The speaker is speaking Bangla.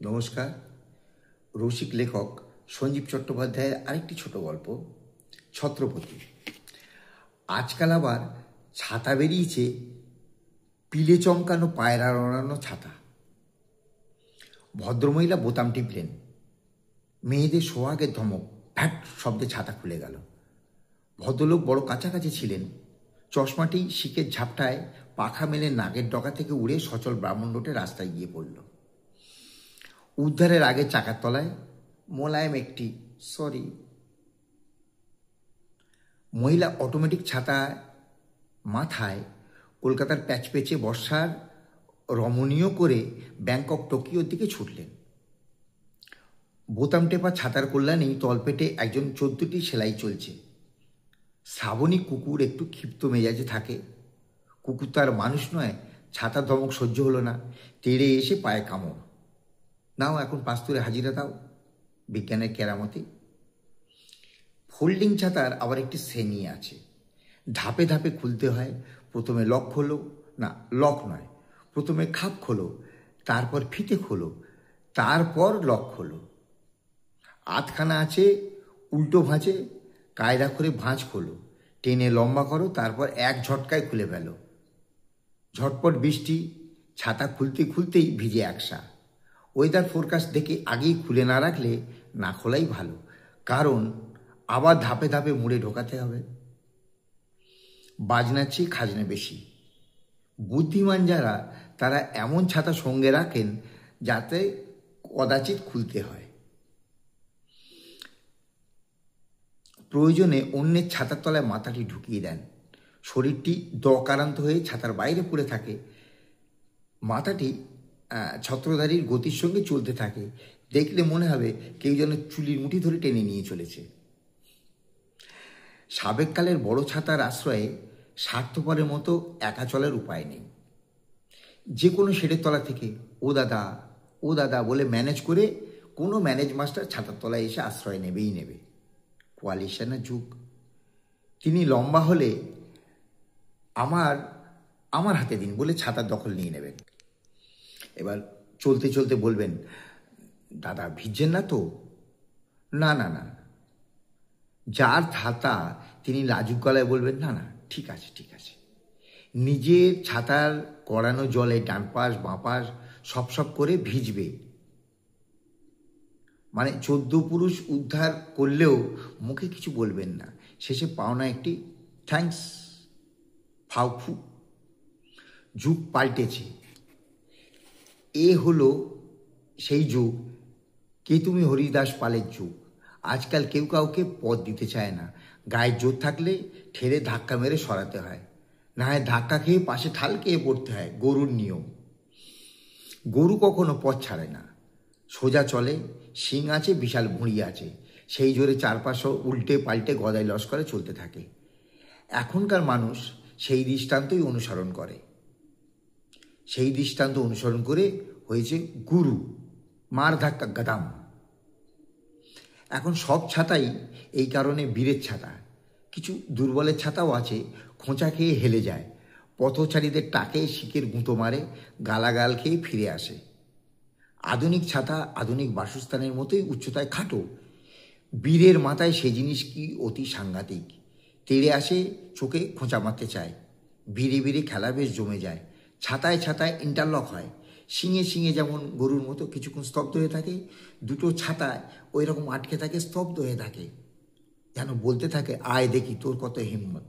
নমস্কার। রসিক লেখক সঞ্জীব চট্টোপাধ্যায়ের আরেকটি ছোট গল্প ছত্রপতি। আজকাল আবার ছাতা বেরিয়েছে, পিলে চমকানো পায়রা ওড়ানো ছাতা। ভদ্রমহিলা বোতাম টিপলেন, মেয়েদের সোহাগের ধমক, ভ্যাট শব্দে ছাতা খুলে গেল। ভদ্রলোক বড় কাছাকাছি ছিলেন। চশমাটি শিকের ঝাপটায় পাখা মেলে নাকের ডগা থেকে উড়ে সচল ব্রাহ্মণ রোডে রাস্তায় গিয়ে পড়ল। উদ্ধারের আগে চাকার তলায় মোলায়েম একটি সরি। মহিলা অটোমেটিক ছাতা মাথায় কলকাতার প্যাচপেচে বর্ষার রমণীয় করে ব্যাংকক টোকিওর দিকে ছুটলেন। বোতাম টেপা ছাতার কল্যাণেই তলপেটে একজন 14টি সেলাই চলছে। শ্রাবণী কুকুর একটু ক্ষিপ্ত মেজাজে থাকে। কুকুর তার মানুষ নয়। ছাতার ধমক সহ্য হলো না, তেড়ে এসে পায়ে কামড়। নাও এখন পাস্তুরে হাজিরা দাও, বিজ্ঞানের কেরামতি। ফোল্ডিং ছাতার আবার একটি শ্রেণী আছে। ধাপে ধাপে খুলতে হয়। প্রথমে লক খোলো, না লক নয়, প্রথমে খাপ খোলো, তারপর ফিতে খোলো, তারপর লক খোলো। আধখানা আছে উল্টো ভাঁজে, কায়দা করে ভাঁজ খোলো, টেনে লম্বা করো, তারপর এক ঝটকায় খুলে ফেলো। ঝটপট বৃষ্টি, ছাতা খুলতে খুলতেই ভিজে একসা। ওয়েদার ফোরকাস্ট দেখে আগেই খুলে না রাখলে না খোলাই ভালো, কারণ আবার ধাপে ধাপে মুড়ে ঢোকাতে হবে। বাজনার চেয়ে খাজনা বেশি। বুদ্ধিমান যারা, তারা এমন ছাতা সঙ্গে রাখেন যাতে কদাচিৎ খুলতে হয়। প্রয়োজনে অন্যের ছাতার তলায় মাথাটি ঢুকিয়ে দেন। শরীরটি দকারান্ত হয়ে ছাতার বাইরে পড়ে থাকে। মাথাটি ছত্রধারীর গতির সঙ্গে চলতে থাকে। দেখলে মনে হবে কেউ যেন চুলির মুঠি ধরে টেনে নিয়ে চলেছে। সাবেককালের বড় ছাতার আশ্রয়ে স্বার্থপরের মতো একা চলার উপায় নেই। যে কোনো শেডের তলা থেকে ও দাদা বলে ম্যানেজ করে কোনো ম্যানেজ মাস্টার ছাতার তলায় এসে আশ্রয় নেবেই নেবে। কোয়ালিশনের যুগ। তিনি লম্বা হলে আমার হাতে দিন বলে ছাতার দখল নিয়ে নেবেন। এবার চলতে চলতে বলবেন, দাদা ভিজছেন না তো? না। যার ছাতা তিনি লাজুক গলায় বলবেন, না ঠিক আছে। নিজের ছাতার গড়ানো জলে ডান পাশ বাঁ পাশ সপ করে ভিজবে। মানে 14 পুরুষ উদ্ধার করলেও মুখে কিছু বলবেন না। শেষে পাওনা একটি থ্যাঙ্কস, ফাউফু। যুগ পাল্টেছে। এ হলো সেই যুগ, কে তুমি হরিদাস পালের যুগ। আজকাল কেউ কাউকে পদ দিতে চায় না। গায়ের জোর থাকলে ঠেলে ধাক্কা মেরে সরাতে হয়, না হয় ধাক্কা খেয়ে পাশে ঠাল খেয়ে পড়তে হয়। গরুর নিয়ম। গরু কখনো পথ ছাড়ে না, সোজা চলে। শিং আছে, বিশাল ভুঁড়ি আছে, সেই জোরে চারপাশে উল্টে পাল্টে গদাই লস্করে চলতে থাকে। এখনকার মানুষ সেই দৃষ্টান্তই অনুসরণ করে। সেই দৃষ্টান্ত অনুসরণ করে হয়েছে গুরু, মার ধাক্কা গাদাম। এখন সব ছাতাই এই কারণে বীরের ছাতা। কিছু দুর্বলের ছাতাও আছে, খোঁচা খেয়ে হেলে যায়, পথচারীদের টাকে শিকের গুঁতো মারে, গালাগাল খেয়ে ফিরে আসে। আধুনিক ছাতা আধুনিক বাসস্থানের মতোই উচ্চতায় খাটো। বীরের মাথায় সে জিনিস কি অতি সাংঘাতিক। তেড়ে আসে, চোখে খোঁচা মারতে চায়। বীরে খেলা বেশ জমে যায়। ছাতায় ইন্টারলক হয়। শিঙে যেমন গরুর মতো কিছুক্ষণ স্তব্ধ হয়ে থাকে, দুটো ছাতায় ওই রকম আটকে থাকে, স্তব্ধ হয়ে থাকে, যেন বলতে থাকে, আয় দেখি তোর কত হিম্মত।